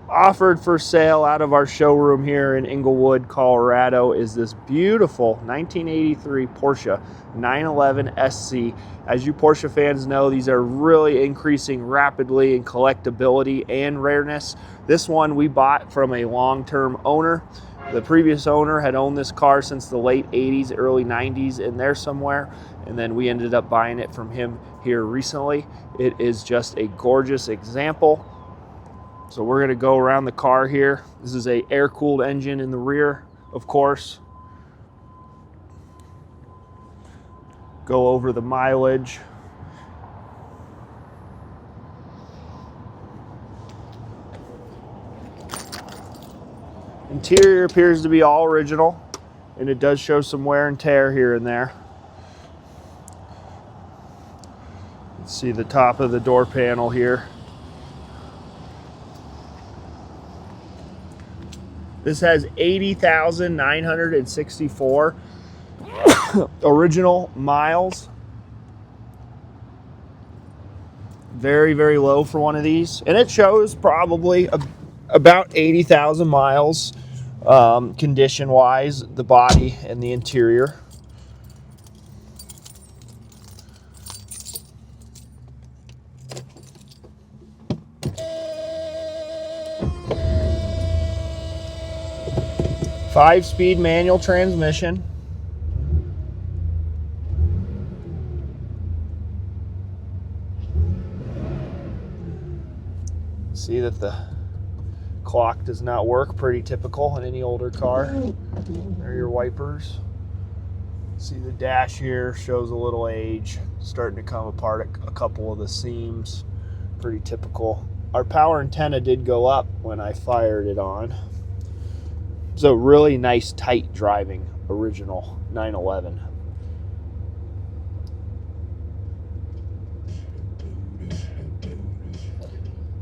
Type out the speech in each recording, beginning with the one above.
Offered for sale out of our showroom here in Inglewood, Colorado is this beautiful 1983 Porsche 911 SC. As you Porsche fans know, these are really increasing rapidly in collectability and rareness. This one we bought from a long-term owner. The previous owner had owned this car since the late 80s, early 90s in there somewhere, and then we ended up buying it from him here recently. It is just a gorgeous example. So we're going to go around the car here. This is a air-cooled engine in the rear, of course. Go over the mileage. Interior appears to be all original, and it does show some wear and tear here and there. Let's see the top of the door panel here. This has 80,964 original miles. Very, very low for one of these. And it shows probably about 80,000 miles condition-wise, the body and the interior. Five-speed manual transmission. See that the clock does not work, pretty typical in any older car. There are your wipers. See the dash here shows a little age, starting to come apart at a couple of the seams. Pretty typical. Our power antenna did go up when I fired it on. So really nice, tight driving, original 911.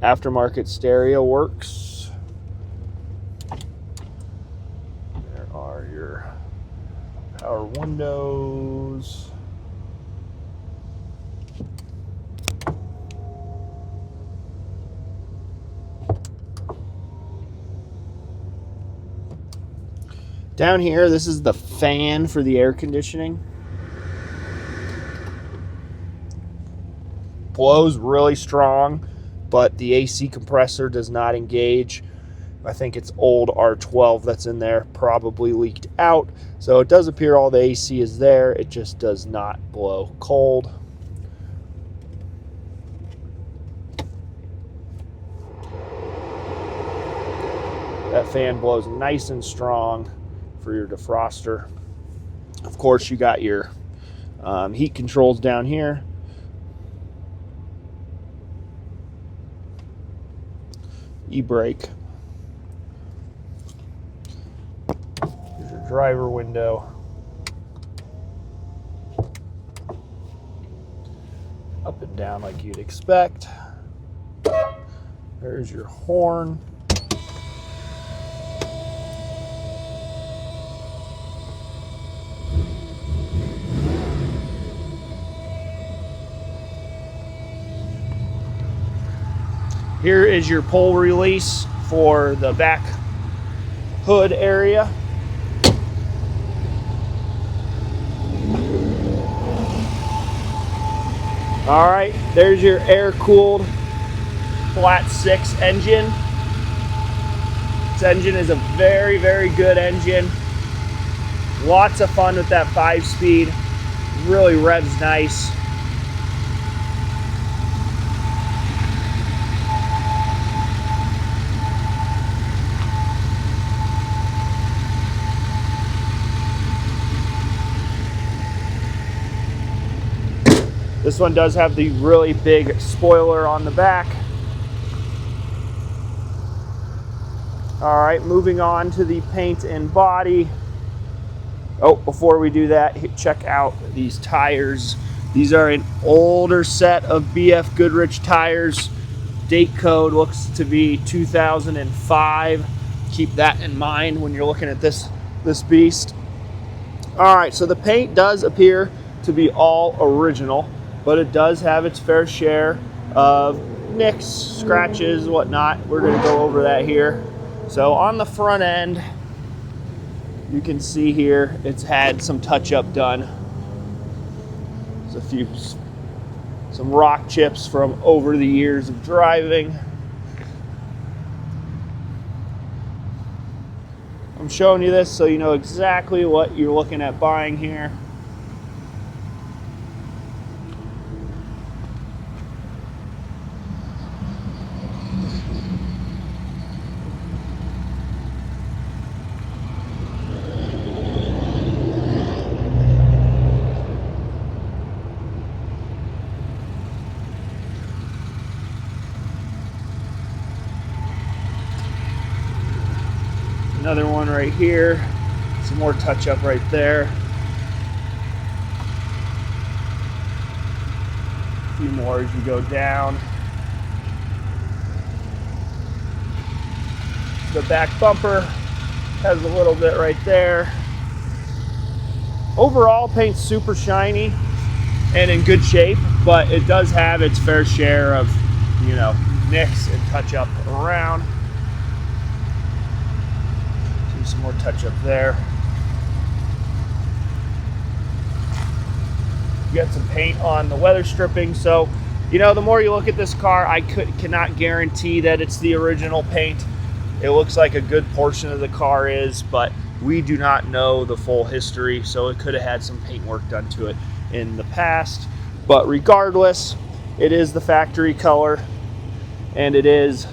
Aftermarket stereo works. There are your power windows. Down here, this is the fan for the air conditioning. Blows really strong, but the AC compressor does not engage. I think it's old R12 that's in there, probably leaked out. So it does appear all the AC is there, it just does not blow cold. That fan blows nice and strong for your defroster. Of course, you got your heat controls down here. E-brake. Here's your driver window. Up and down like you'd expect. There's your horn. Here is your pull release for the back hood area. All right, there's your air-cooled flat 6 engine. This engine is a very, very good engine. Lots of fun with that 5-speed. Really revs nice. This one does have the really big spoiler on the back. All right, moving on to the paint and body. Oh, before we do that, check out these tires. These are an older set of BF Goodrich tires. Date code looks to be 2005. Keep that in mind when you're looking at this beast. All right, so the paint does appear to be all original, but it does have its fair share of nicks, scratches, whatnot. We're going to go over that here. So on the front end, you can see here it's had some touch-up done. There's some rock chips from over the years of driving. I'm showing you this so you know exactly what you're looking at buying here. Another one right here, some more touch up right there. A few more as you go down. The back bumper has a little bit right there. Overall, paint's super shiny and in good shape, but it does have its fair share of, you know, nicks and touch up around. Some more touch up there. You got some paint on the weather stripping. So, you know, the more you look at this car, I cannot guarantee that it's the original paint. It looks like a good portion of the car is, but we do not know the full history. So it could have had some paint work done to it in the past. But regardless, it is the factory color, and it is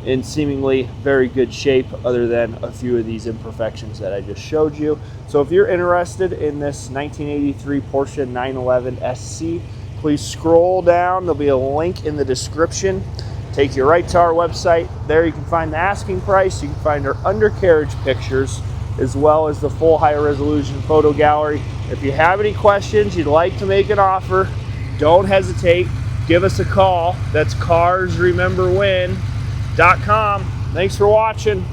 in seemingly very good shape other than a few of these imperfections that I just showed you. So if you're interested in this 1983 Porsche 911 SC, please scroll down. There'll be a link in the description. Take you right to our website. There you can find the asking price. You can find our undercarriage pictures as well as the full high resolution photo gallery. If you have any questions, you'd like to make an offer, don't hesitate. Give us a call. That's carsrememberwhen.com. Thanks for watching.